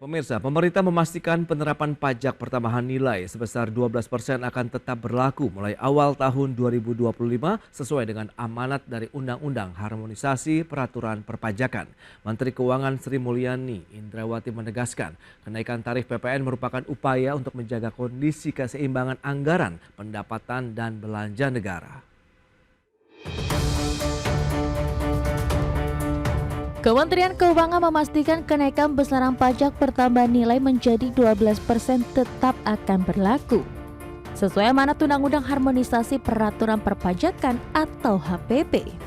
Pemirsa, pemerintah memastikan penerapan pajak pertambahan nilai sebesar 12% akan tetap berlaku mulai awal tahun 2025 sesuai dengan amanat dari Undang-Undang Harmonisasi Peraturan Perpajakan. Menteri Keuangan Sri Mulyani Indrawati menegaskan, kenaikan tarif PPN merupakan upaya untuk menjaga kondisi keseimbangan anggaran, pendapatan, dan belanja negara. Kementerian Keuangan memastikan kenaikan besaran pajak pertambahan nilai menjadi 12% tetap akan berlaku. Sesuai amanat Undang-Undang Harmonisasi Peraturan Perpajakan atau HPP.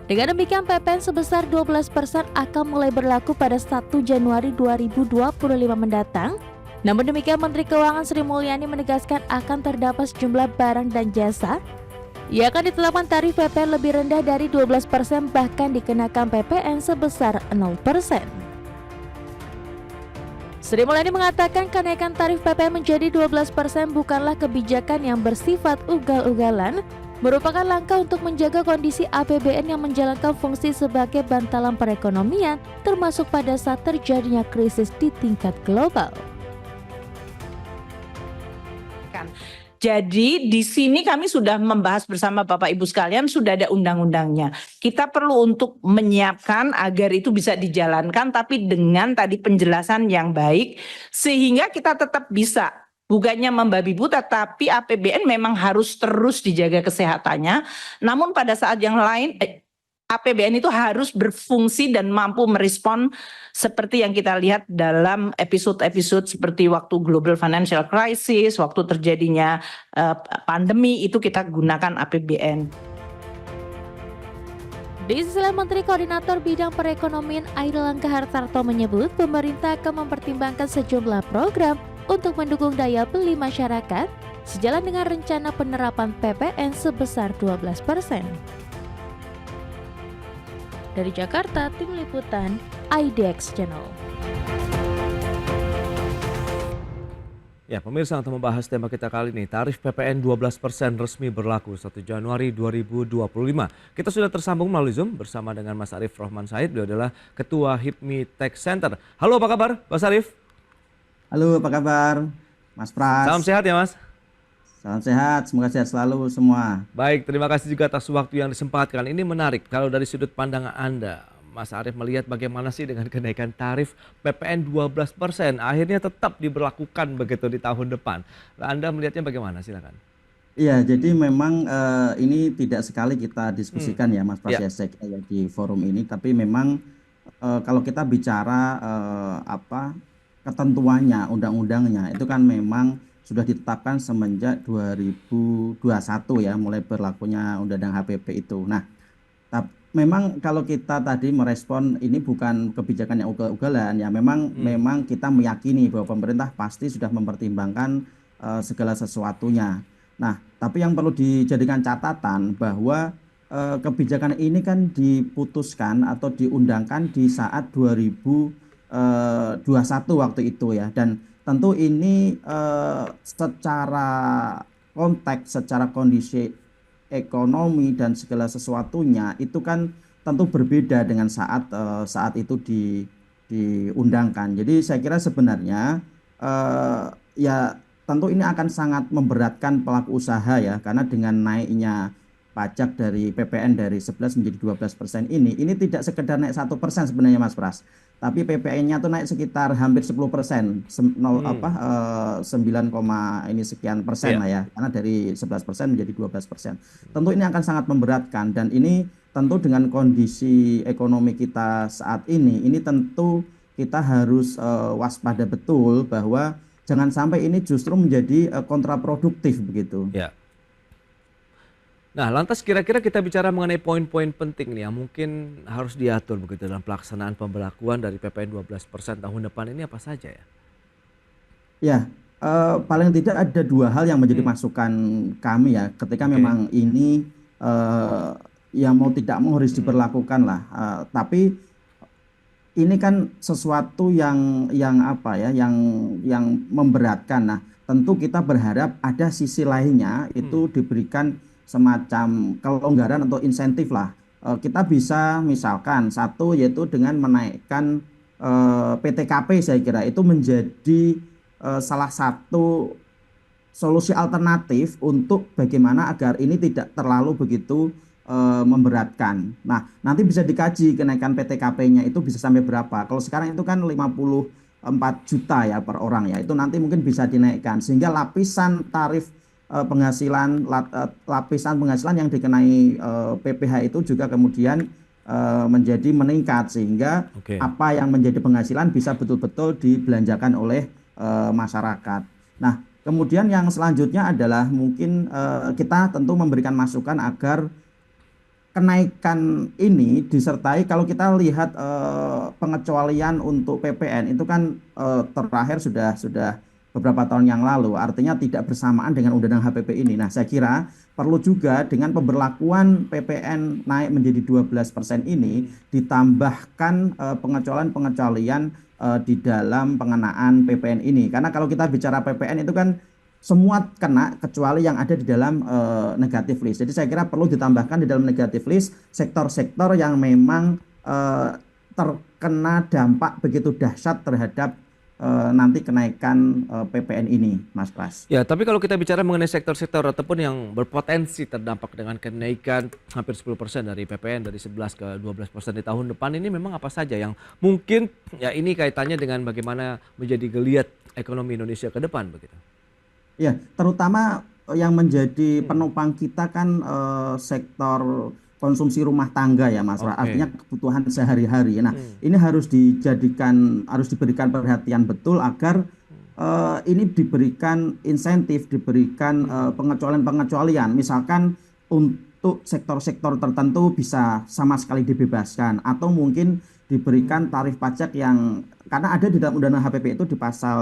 Dengan demikian PPN sebesar 12% akan mulai berlaku pada 1 Januari 2025 mendatang. Namun demikian Menteri Keuangan Sri Mulyani menegaskan akan terdapat sejumlah barang dan jasa ia akan ditetapkan tarif PPN lebih rendah dari 12% bahkan dikenakan PPN sebesar 0%. Sri Mulyani mengatakan kenaikan tarif PPN menjadi 12% bukanlah kebijakan yang bersifat ugal-ugalan, merupakan langkah untuk menjaga kondisi APBN yang menjalankan fungsi sebagai bantalan perekonomian termasuk pada saat terjadinya krisis di tingkat global. Jadi di sini kami sudah membahas bersama Bapak Ibu sekalian, sudah ada undang-undangnya. Kita perlu untuk menyiapkan agar itu bisa dijalankan tapi dengan tadi penjelasan yang baik sehingga kita tetap bisa bukannya membabi buta tapi APBN memang harus terus dijaga kesehatannya. Namun pada saat yang lain APBN itu harus berfungsi dan mampu merespon seperti yang kita lihat dalam episode-episode seperti waktu Global Financial Crisis, waktu terjadinya pandemi itu kita gunakan APBN. Di sisi lain, Menteri Koordinator Bidang Perekonomian Airlangga Hartarto menyebut pemerintah akan mempertimbangkan sejumlah program untuk mendukung daya beli masyarakat sejalan dengan rencana penerapan PPN sebesar 12%. Dari Jakarta, Tim Liputan IDX Channel. Ya, pemirsa, untuk membahas tema kita kali ini, tarif PPN 12% resmi berlaku 1 Januari 2025. Kita sudah tersambung melalui Zoom bersama dengan Mas Arief Rohman Said, beliau adalah Ketua HIPMI Tech Center. Halo, apa kabar Mas Arief? Halo, apa kabar Mas Pras? Salam sehat ya Mas? Salam sehat, semoga sehat selalu semua. Baik, terima kasih juga atas waktu yang disempatkan. Ini menarik, kalau dari sudut pandangan Anda, Mas Arief melihat bagaimana sih dengan kenaikan tarif PPN 12%, akhirnya tetap diberlakukan begitu di tahun depan. Anda melihatnya bagaimana? Silakan. Iya, jadi memang ini tidak sekali kita diskusikan ya Mas Pras ya, di forum ini, tapi memang kalau kita bicara ketentuannya, undang-undangnya, itu kan memang sudah ditetapkan semenjak 2021 ya, mulai berlakunya Undang-Undang HPP itu. Nah, memang kalau kita tadi merespon ini bukan kebijakan yang ugal-ugalan ya, memang kita meyakini bahwa pemerintah pasti sudah mempertimbangkan segala sesuatunya. Nah, tapi yang perlu dijadikan catatan bahwa kebijakan ini kan diputuskan atau diundangkan di saat 2021 waktu itu ya, dan tentu ini secara konteks, secara kondisi ekonomi dan segala sesuatunya itu kan tentu berbeda dengan saat itu diundangkan. Jadi saya kira sebenarnya ya tentu ini akan sangat memberatkan pelaku usaha ya, karena dengan naiknya pajak dari PPN dari 11 menjadi 12% ini tidak sekedar naik 1% sebenarnya Mas Pras, tapi PPN-nya tuh naik sekitar hampir 10%, 9, ini sekian persen lah ya, karena dari 11% menjadi 12%. Tentu ini akan sangat memberatkan, dan ini tentu dengan kondisi ekonomi kita saat ini tentu kita harus waspada betul bahwa jangan sampai ini justru menjadi kontraproduktif begitu. Ya. Nah, lantas kira-kira kita bicara mengenai poin-poin penting nih yang mungkin harus diatur begitu dalam pelaksanaan pemberlakuan dari PPN 12% tahun depan ini apa saja ya? Ya, paling tidak ada dua hal yang menjadi masukan kami ya, ketika memang ini ya mau tidak mau harus diberlakukan lah. Tapi ini kan sesuatu yang memberatkan. Nah, tentu kita berharap ada sisi lainnya itu diberikan semacam kelonggaran atau insentif lah kita bisa misalkan satu yaitu dengan menaikkan PTKP, saya kira itu menjadi salah satu solusi alternatif untuk bagaimana agar ini tidak terlalu begitu memberatkan. Nah, nanti bisa dikaji kenaikan PTKP-nya itu bisa sampai berapa. Kalau sekarang itu kan 54 juta ya per orang ya. Itu nanti mungkin bisa dinaikkan sehingga lapisan tarif lapisan penghasilan yang dikenai PPh itu juga kemudian menjadi meningkat sehingga apa yang menjadi penghasilan bisa betul-betul dibelanjakan oleh masyarakat. Nah, kemudian yang selanjutnya adalah mungkin kita tentu memberikan masukan agar kenaikan ini disertai, kalau kita lihat pengecualian untuk PPN itu kan terakhir sudah beberapa tahun yang lalu, artinya tidak bersamaan dengan Undang-Undang HPP ini. Nah, saya kira perlu juga dengan pemberlakuan PPN naik menjadi 12% ini ditambahkan pengecualian-pengecualian di dalam pengenaan PPN ini. Karena kalau kita bicara PPN itu kan semua kena kecuali yang ada di dalam negative list. Jadi saya kira perlu ditambahkan di dalam negative list sektor-sektor yang memang terkena dampak begitu dahsyat terhadap nanti kenaikan PPN ini, Mas Pras. Ya, tapi kalau kita bicara mengenai sektor-sektor ataupun yang berpotensi terdampak dengan kenaikan hampir 10% dari PPN dari 11 ke 12% di tahun depan, ini memang apa saja yang mungkin ya ini kaitannya dengan bagaimana menjadi geliat ekonomi Indonesia ke depan begitu? Ya, terutama yang menjadi penopang kita kan sektor konsumsi rumah tangga ya, Mas. Artinya kebutuhan sehari-hari. Nah, ini harus diberikan perhatian betul agar ini diberikan insentif, diberikan pengecualian-pengecualian. Misalkan untuk sektor-sektor tertentu bisa sama sekali dibebaskan atau mungkin diberikan tarif pajak yang karena ada di dalam Undang-Undang HPP itu di pasal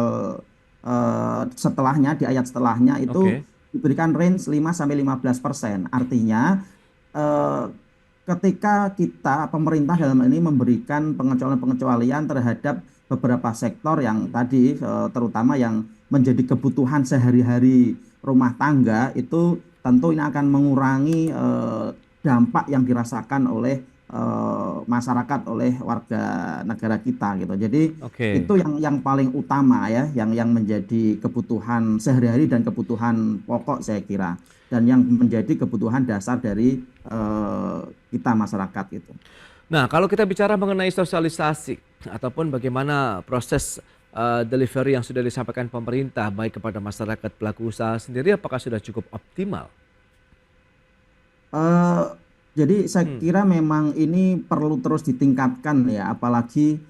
setelahnya, di ayat setelahnya itu diberikan range 5-15%. Artinya ketika pemerintah dalam ini memberikan pengecualian-pengecualian terhadap beberapa sektor yang tadi terutama yang menjadi kebutuhan sehari-hari rumah tangga, itu tentu ini akan mengurangi dampak yang dirasakan oleh masyarakat, oleh warga negara kita gitu. Jadi itu yang paling utama ya, yang menjadi kebutuhan sehari-hari dan kebutuhan pokok saya kira, dan yang menjadi kebutuhan dasar dari kita masyarakat itu. Nah, kalau kita bicara mengenai sosialisasi ataupun bagaimana proses delivery yang sudah disampaikan pemerintah baik kepada masyarakat pelaku usaha sendiri, apakah sudah cukup optimal? Jadi saya kira memang ini perlu terus ditingkatkan ya, apalagi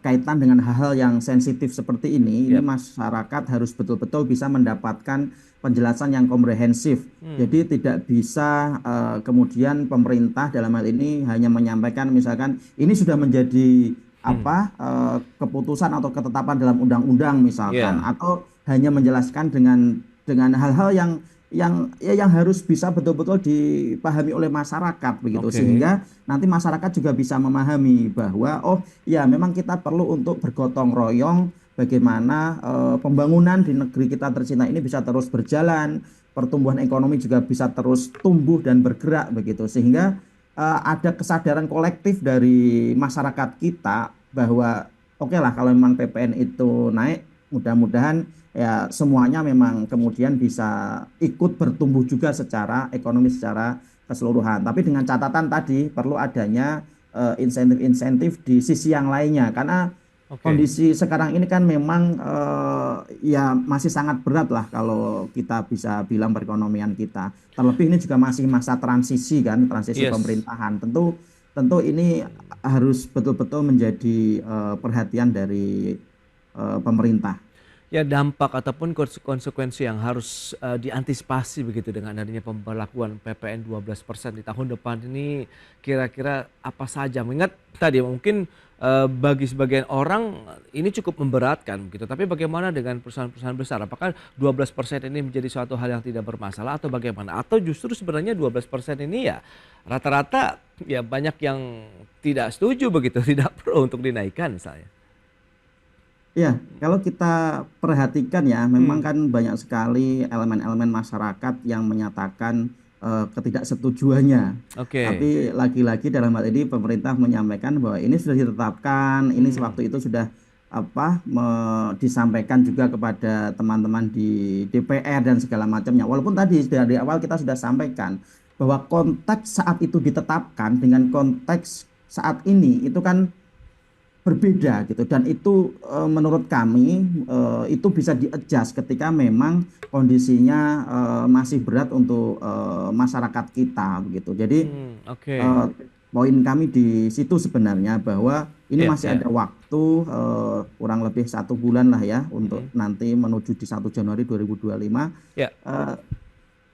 kaitan dengan hal-hal yang sensitif seperti ini. Ini masyarakat harus betul-betul bisa mendapatkan penjelasan yang komprehensif. Jadi tidak bisa kemudian pemerintah dalam hal ini hanya menyampaikan misalkan ini sudah menjadi keputusan atau ketetapan dalam undang-undang misalkan, atau hanya menjelaskan dengan hal-hal yang harus bisa betul-betul dipahami oleh masyarakat begitu, sehingga nanti masyarakat juga bisa memahami bahwa memang kita perlu untuk bergotong royong bagaimana pembangunan di negeri kita tercinta ini bisa terus berjalan, pertumbuhan ekonomi juga bisa terus tumbuh dan bergerak begitu, sehingga ada kesadaran kolektif dari masyarakat kita bahwa lah kalau memang PPN itu naik, mudah-mudahan ya semuanya memang kemudian bisa ikut bertumbuh juga secara ekonomi secara keseluruhan. Tapi dengan catatan tadi perlu adanya insentif-insentif di sisi yang lainnya, karena kondisi sekarang ini kan memang ya masih sangat berat lah kalau kita bisa bilang perekonomian kita. Terlebih ini juga masih masa transisi kan, transisi pemerintahan. Tentu ini harus betul-betul menjadi perhatian dari pemerintah. Ya, dampak ataupun konsekuensi yang harus diantisipasi begitu dengan adanya pemberlakuan PPN 12% di tahun depan ini kira-kira apa saja? Mengingat tadi mungkin bagi sebagian orang ini cukup memberatkan gitu. Tapi bagaimana dengan perusahaan-perusahaan besar? Apakah 12% ini menjadi suatu hal yang tidak bermasalah atau bagaimana? Atau justru sebenarnya 12% ini ya rata-rata ya banyak yang tidak setuju begitu, tidak perlu untuk dinaikkan misalnya. Ya, kalau kita perhatikan ya, memang kan banyak sekali elemen-elemen masyarakat yang menyatakan ketidaksetujuannya. Oke. Tapi lagi-lagi dalam hal ini pemerintah menyampaikan bahwa ini sudah ditetapkan, ini Hmm. sewaktu itu sudah disampaikan juga kepada teman-teman di DPR dan segala macamnya. Walaupun tadi dari awal kita sudah sampaikan bahwa konteks saat itu ditetapkan dengan konteks saat ini itu kan berbeda gitu, dan itu menurut kami itu bisa di-adjust ketika memang kondisinya masih berat untuk masyarakat kita begitu. Jadi Oke. poin kami di situ sebenarnya bahwa ini Ya, masih ya. ada waktu kurang lebih 1 bulan lah ya untuk Mhm. nanti menuju di 1 Januari 2025. Ya. Eh,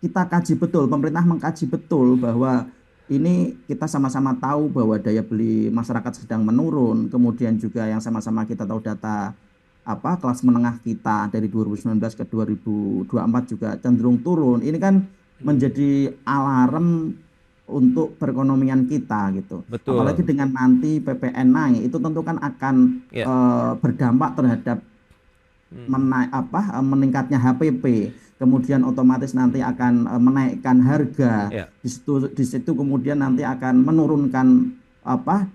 kita kaji betul, pemerintah mengkaji betul bahwa ini kita sama-sama tahu bahwa daya beli masyarakat sedang menurun, kemudian juga yang sama-sama kita tahu data kelas menengah kita dari 2019 ke 2024 juga cenderung turun. Ini kan Mhm. menjadi alarm untuk perekonomian kita gitu. Apalagi Betul. dengan nanti PPN naik, itu tentu kan akan Ya. berdampak terhadap Mhm. meningkatnya HPP, kemudian otomatis nanti akan menaikkan harga. Ya. Di situ kemudian nanti akan menurunkan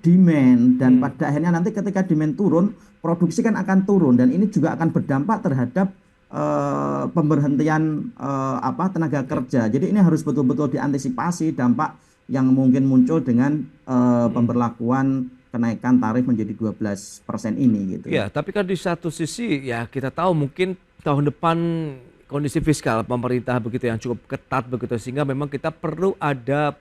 demand, dan Hmm. pada akhirnya nanti ketika demand turun, produksi kan akan turun, dan ini juga akan berdampak terhadap pemberhentian tenaga Ya. kerja. Jadi ini harus betul-betul diantisipasi dampak yang mungkin muncul dengan Mhm. pemberlakuan kenaikan tarif menjadi 12% ini gitu ya. Ya, tapi kan di satu sisi ya kita tahu mungkin tahun depan kondisi fiskal pemerintah begitu yang cukup ketat begitu, sehingga memang kita perlu ada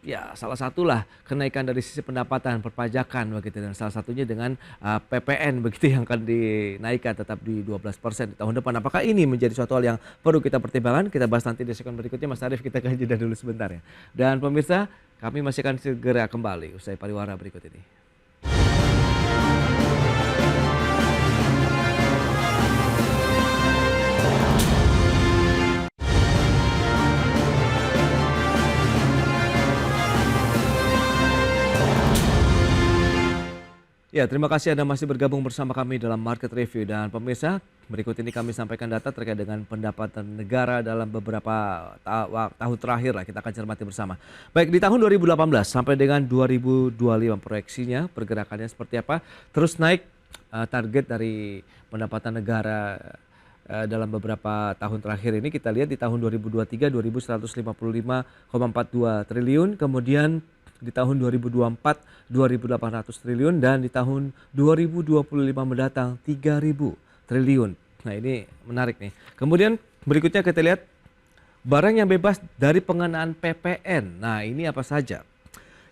ya salah satulah kenaikan dari sisi pendapatan perpajakan begitu, dan salah satunya dengan PPN begitu yang akan dinaikkan tetap di 12% di tahun depan. Apakah ini menjadi suatu hal yang perlu kita pertimbangkan? Kita bahas nanti di segmen berikutnya. Mas Arief, kita akan jeda dulu sebentar ya. Dan pemirsa, kami masih akan segera kembali usai pariwara berikut ini. Ya, terima kasih Anda masih bergabung bersama kami dalam Market Review. Dan pemirsa, berikut ini kami sampaikan data terkait dengan pendapatan negara dalam beberapa tahun terakhir lah, kita akan cermati bersama. Baik, di tahun 2018 sampai dengan 2025 proyeksinya pergerakannya seperti apa? Terus naik target dari pendapatan negara dalam beberapa tahun terakhir ini. Kita lihat di tahun 2023 2.155,42 triliun, kemudian di tahun 2024 2.800 triliun, dan di tahun 2025 mendatang 3.000 triliun. Nah, ini menarik nih. Kemudian berikutnya kita lihat barang yang bebas dari pengenaan PPN. Nah, ini apa saja?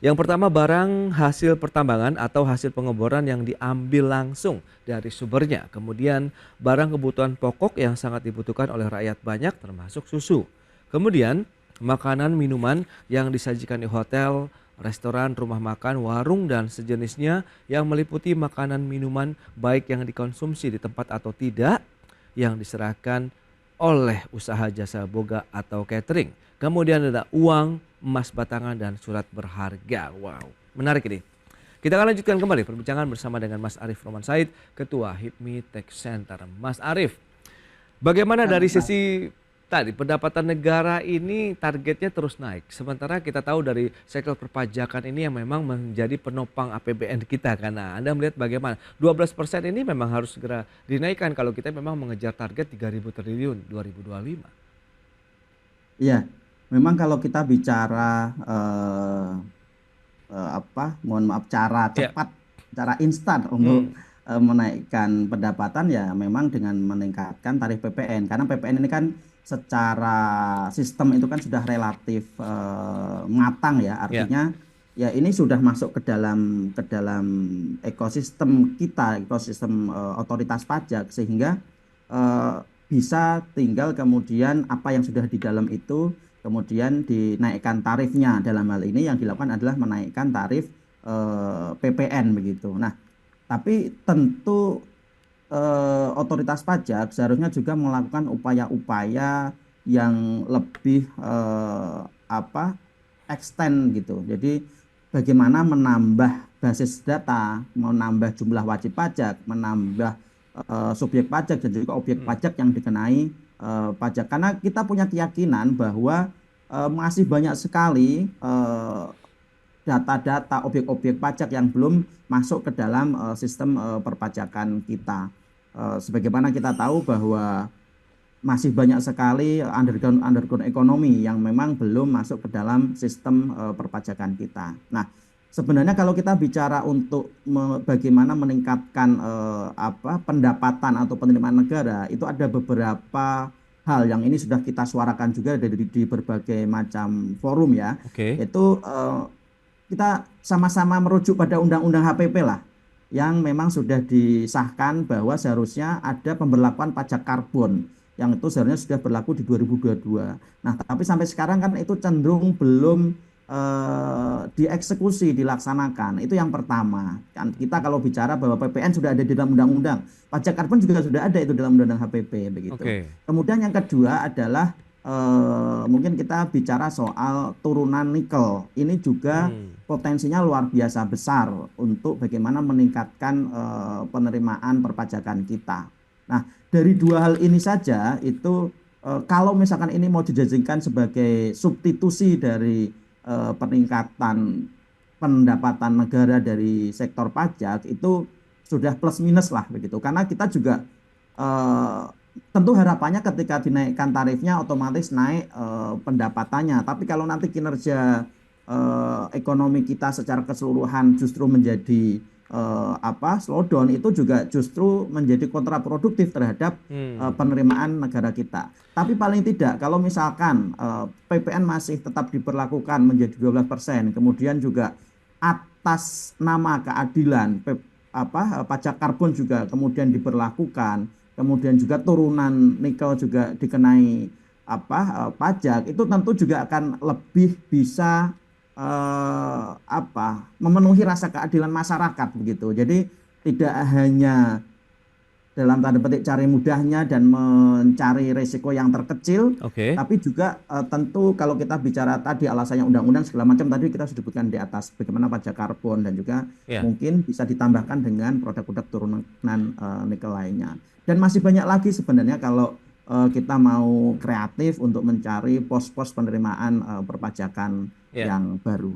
Yang pertama, barang hasil pertambangan atau hasil pengeboran yang diambil langsung dari sumbernya. Kemudian barang kebutuhan pokok yang sangat dibutuhkan oleh rakyat banyak termasuk susu. Kemudian makanan minuman yang disajikan di hotel, restoran, rumah makan, warung dan sejenisnya yang meliputi makanan minuman baik yang dikonsumsi di tempat atau tidak, yang diserahkan oleh usaha jasa boga atau catering. Kemudian ada uang, emas batangan dan surat berharga. Wow, menarik ini. Kita akan lanjutkan kembali perbincangan bersama dengan Mas Arief Roman Said, Ketua HIPMI Tech Center. Mas Arief, bagaimana Ya, dari Mas. sisi tadi pendapatan negara ini targetnya terus naik. Sementara kita tahu dari sektor perpajakan ini yang memang menjadi penopang APBN kita. Karena Anda melihat bagaimana 12% ini memang harus segera dinaikkan kalau kita memang mengejar target 3.000 triliun 2025. Iya, memang kalau kita bicara mohon maaf, cara Ya. cepat, cara instan untuk Hmm. menaikkan pendapatan ya memang dengan meningkatkan tarif PPN, karena PPN ini kan secara sistem itu kan sudah relatif matang ya, Ya. artinya ya ini sudah masuk ke dalam ekosistem kita, ekosistem otoritas pajak, sehingga eh, bisa tinggal kemudian apa yang sudah di dalam itu kemudian dinaikkan tarifnya. Dalam hal ini yang dilakukan adalah menaikkan tarif PPN begitu. Nah, tapi tentu otoritas pajak seharusnya juga melakukan upaya-upaya yang lebih extend gitu. Jadi bagaimana menambah basis data, menambah jumlah wajib pajak, menambah subjek pajak dan juga objek Hmm. pajak yang dikenai pajak. Karena kita punya keyakinan bahwa masih banyak sekali data-data objek-objek pajak yang belum masuk ke dalam sistem perpajakan kita. Sebagaimana kita tahu bahwa masih banyak sekali underground ekonomi yang memang belum masuk ke dalam sistem perpajakan kita. Nah, sebenarnya kalau kita bicara untuk bagaimana meningkatkan pendapatan atau penerimaan negara, itu ada beberapa hal yang ini sudah kita suarakan juga di berbagai macam forum ya. Itu kita sama-sama merujuk pada undang-undang HPP lah, yang memang sudah disahkan bahwa seharusnya ada pemberlakuan pajak karbon yang itu seharusnya sudah berlaku di 2022. Nah, tapi sampai sekarang kan itu cenderung belum dieksekusi, dilaksanakan. Itu yang pertama. Kan kita kalau bicara bahwa PPN sudah ada di dalam undang-undang, pajak karbon juga sudah ada itu dalam undang-undang HPP begitu. Kemudian yang kedua adalah mungkin kita bicara soal turunan nikel. Ini juga potensinya luar biasa besar untuk bagaimana meningkatkan penerimaan perpajakan kita. Nah, dari dua hal ini saja itu kalau misalkan ini mau dijadikan sebagai substitusi dari peningkatan pendapatan negara dari sektor pajak, itu sudah plus minus lah begitu. Karena kita juga tentu harapannya ketika dinaikkan tarifnya otomatis naik pendapatannya. Tapi kalau nanti kinerja ekonomi kita secara keseluruhan justru menjadi slowdown, itu juga justru menjadi kontraproduktif terhadap penerimaan negara kita. Tapi paling tidak kalau misalkan PPN masih tetap diberlakukan menjadi 12%, kemudian juga atas nama keadilan pajak karbon juga kemudian diberlakukan, kemudian juga turunan nikel juga dikenai pajak, itu tentu juga akan lebih bisa memenuhi rasa keadilan masyarakat begitu. Jadi tidak hanya dalam tanda petik cari mudahnya dan mencari resiko yang terkecil, tapi juga tentu kalau kita bicara tadi alasannya undang-undang segala macam tadi kita sudah sebutkan di atas bagaimana pajak karbon dan juga mungkin bisa ditambahkan dengan produk-produk turunan nikel lainnya. Dan masih banyak lagi sebenarnya kalau kita mau kreatif untuk mencari pos-pos penerimaan perpajakan yang baru.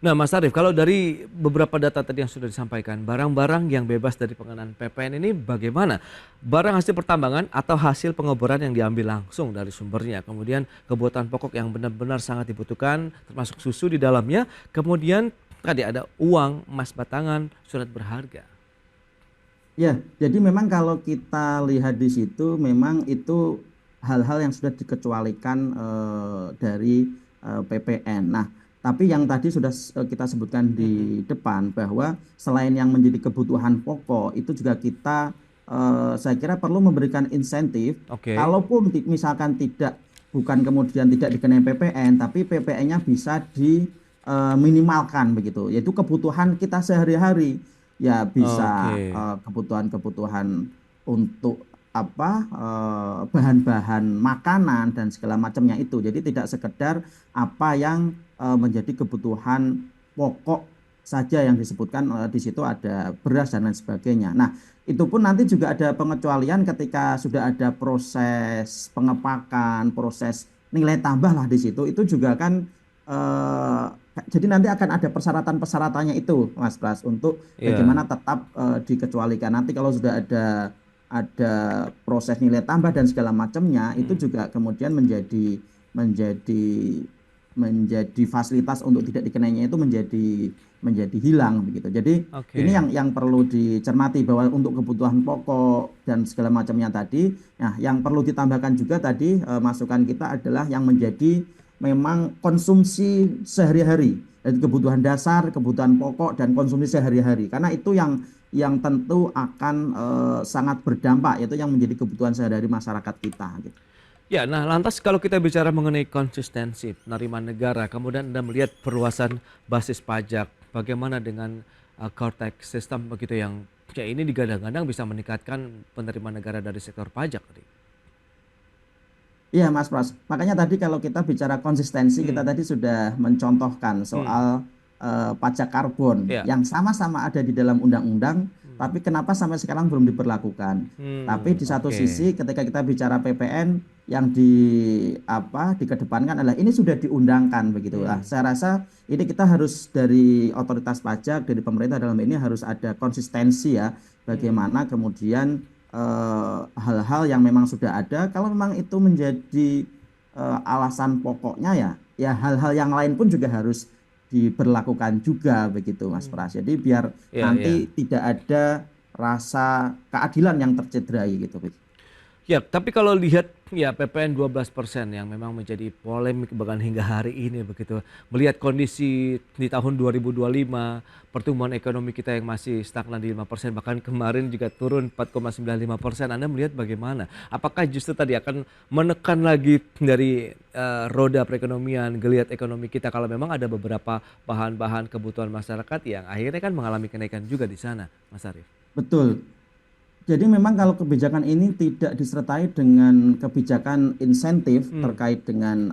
Nah, Mas Arief, kalau dari beberapa data tadi yang sudah disampaikan, barang-barang yang bebas dari pengenaan PPN ini bagaimana? Barang hasil pertambangan atau hasil pengeboran yang diambil langsung dari sumbernya, kemudian kebutuhan pokok yang benar-benar sangat dibutuhkan, termasuk susu di dalamnya, kemudian tadi ada uang, emas batangan, surat berharga. Ya, jadi memang kalau kita lihat di situ, memang itu hal-hal yang sudah dikecualikan dari PPN. Nah, tapi yang tadi sudah kita sebutkan di depan bahwa selain yang menjadi kebutuhan pokok, itu juga kita saya kira perlu memberikan insentif. Kalaupun misalkan bukan kemudian tidak dikenai PPN, tapi PPN-nya bisa diminimalkan begitu, yaitu kebutuhan kita sehari-hari. Ya bisa kebutuhan-kebutuhan untuk bahan-bahan makanan dan segala macamnya itu. Jadi tidak sekedar apa yang menjadi kebutuhan pokok saja yang disebutkan, di situ ada beras dan lain sebagainya. Nah, itu pun nanti juga ada pengecualian ketika sudah ada proses pengepakan, proses nilai tambah lah di situ. Itu juga kan jadi nanti akan ada persyaratan-persyaratannya itu, Mas Pras, untuk bagaimana tetap dikecualikan. Nanti kalau sudah ada proses nilai tambah dan segala macamnya, itu juga kemudian menjadi fasilitas untuk tidak dikenainya itu menjadi hilang begitu. Jadi ini yang perlu dicermati bahwa untuk kebutuhan pokok dan segala macamnya tadi, nah yang perlu ditambahkan juga tadi masukan kita adalah yang menjadi memang konsumsi sehari-hari, jadi kebutuhan dasar, kebutuhan pokok dan konsumsi sehari-hari. Karena itu yang tentu akan sangat berdampak, yaitu yang menjadi kebutuhan sehari-hari masyarakat kita gitu. Ya, nah lantas kalau kita bicara mengenai konsistensi penerimaan negara, kemudian Anda melihat perluasan basis pajak, bagaimana dengan core tax system begitu yang ini digadang-gadang bisa meningkatkan penerimaan negara dari sektor pajak tadi. Iya Mas Pras, makanya tadi kalau kita bicara konsistensi, kita tadi sudah mencontohkan soal pajak karbon yang sama-sama ada di dalam undang-undang, tapi kenapa sampai sekarang belum diberlakukan? Tapi di satu Oke. sisi ketika kita bicara PPN yang dikedepankan adalah ini sudah diundangkan begitu. Nah, saya rasa ini kita harus dari otoritas pajak, dari pemerintah dalam ini harus ada konsistensi ya, bagaimana kemudian hal-hal yang memang sudah ada, kalau memang itu menjadi alasan pokoknya ya hal-hal yang lain pun juga harus diberlakukan juga begitu Mas Pras. Jadi biar Ya, nanti ya. tidak ada rasa keadilan yang tercederai gitu. Ya, tapi kalau lihat ya PPN 12% yang memang menjadi polemik bahkan hingga hari ini begitu. Melihat kondisi di tahun 2025, pertumbuhan ekonomi kita yang masih stagnan di 5%, bahkan kemarin juga turun 4,95%. Anda melihat bagaimana? Apakah justru tadi akan menekan lagi dari roda perekonomian, geliat ekonomi kita kalau memang ada beberapa bahan-bahan kebutuhan masyarakat yang akhirnya kan mengalami kenaikan juga di sana, Mas Arief? Betul. Jadi memang kalau kebijakan ini tidak disertai dengan kebijakan insentif terkait dengan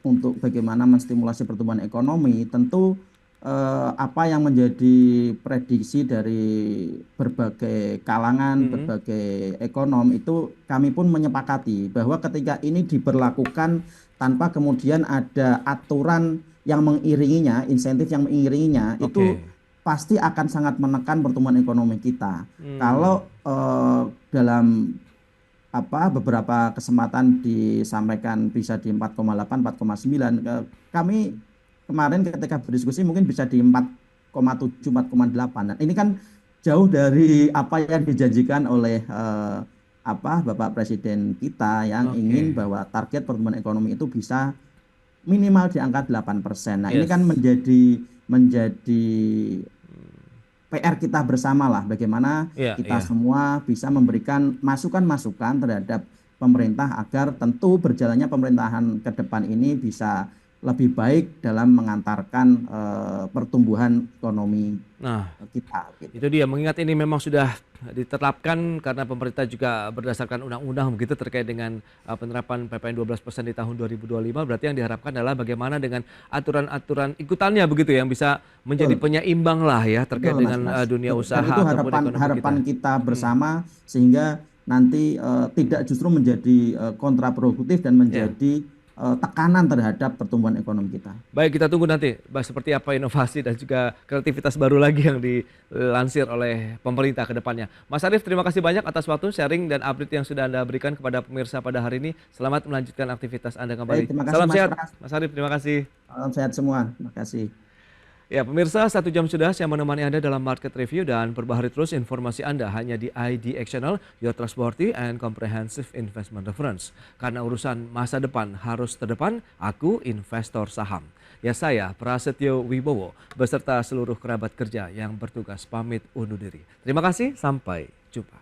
untuk bagaimana menstimulasi pertumbuhan ekonomi, tentu apa yang menjadi prediksi dari berbagai kalangan, berbagai ekonom itu kami pun menyepakati bahwa ketika ini diberlakukan tanpa kemudian ada aturan yang mengiringinya, insentif yang mengiringinya, itu Oke. pasti akan sangat menekan pertumbuhan ekonomi kita. Kalau dalam beberapa kesempatan disampaikan bisa di 4,8, 4,9, kami kemarin ketika berdiskusi mungkin bisa di 4,7, 4,8. Nah, ini kan jauh dari apa yang dijanjikan oleh Bapak Presiden kita yang ingin Oke. bahwa target pertumbuhan ekonomi itu bisa minimal di angka 8%. Nah, ini kan Yes. menjadi PR kita bersama lah, bagaimana Iya, kita iya. semua bisa memberikan masukan-masukan terhadap pemerintah agar tentu berjalannya pemerintahan ke depan ini bisa lebih baik dalam mengantarkan pertumbuhan ekonomi Nah, kita gitu. itu dia, mengingat ini memang sudah ditetapkan karena pemerintah juga berdasarkan undang-undang begitu terkait dengan penerapan PPN 12% di tahun 2025, berarti yang diharapkan adalah bagaimana dengan aturan-aturan ikutannya begitu yang bisa menjadi Betul, penyeimbang lah ya terkait betul Mas dengan Pras. dunia Betul. Dan usaha itu ataupun harapan ekonomi harapan kita. kita Hmm, bersama sehingga nanti tidak justru menjadi kontraproduktif dan ya. menjadi tekanan terhadap pertumbuhan ekonomi kita. Baik, kita tunggu nanti seperti apa inovasi dan juga kreativitas baru lagi yang dilansir oleh pemerintah ke depannya. Mas Arief, terima kasih banyak atas waktu, sharing dan update yang sudah Anda berikan kepada pemirsa pada hari ini. Selamat melanjutkan aktivitas Anda Baik, kembali. terima kasih Salam Mas sehat, Pras. Mas Arief. Terima kasih. Salam sehat semua. Terima kasih. Ya, pemirsa, 1 jam sudah saya menemani Anda dalam market review dan perbaharui terus informasi Anda hanya di IDX Channel, your trustworthy and comprehensive investment reference. Karena urusan masa depan harus terdepan, aku investor saham. Ya, saya Prasetyo Wibowo beserta seluruh kerabat kerja yang bertugas pamit undur diri. Terima kasih, sampai jumpa.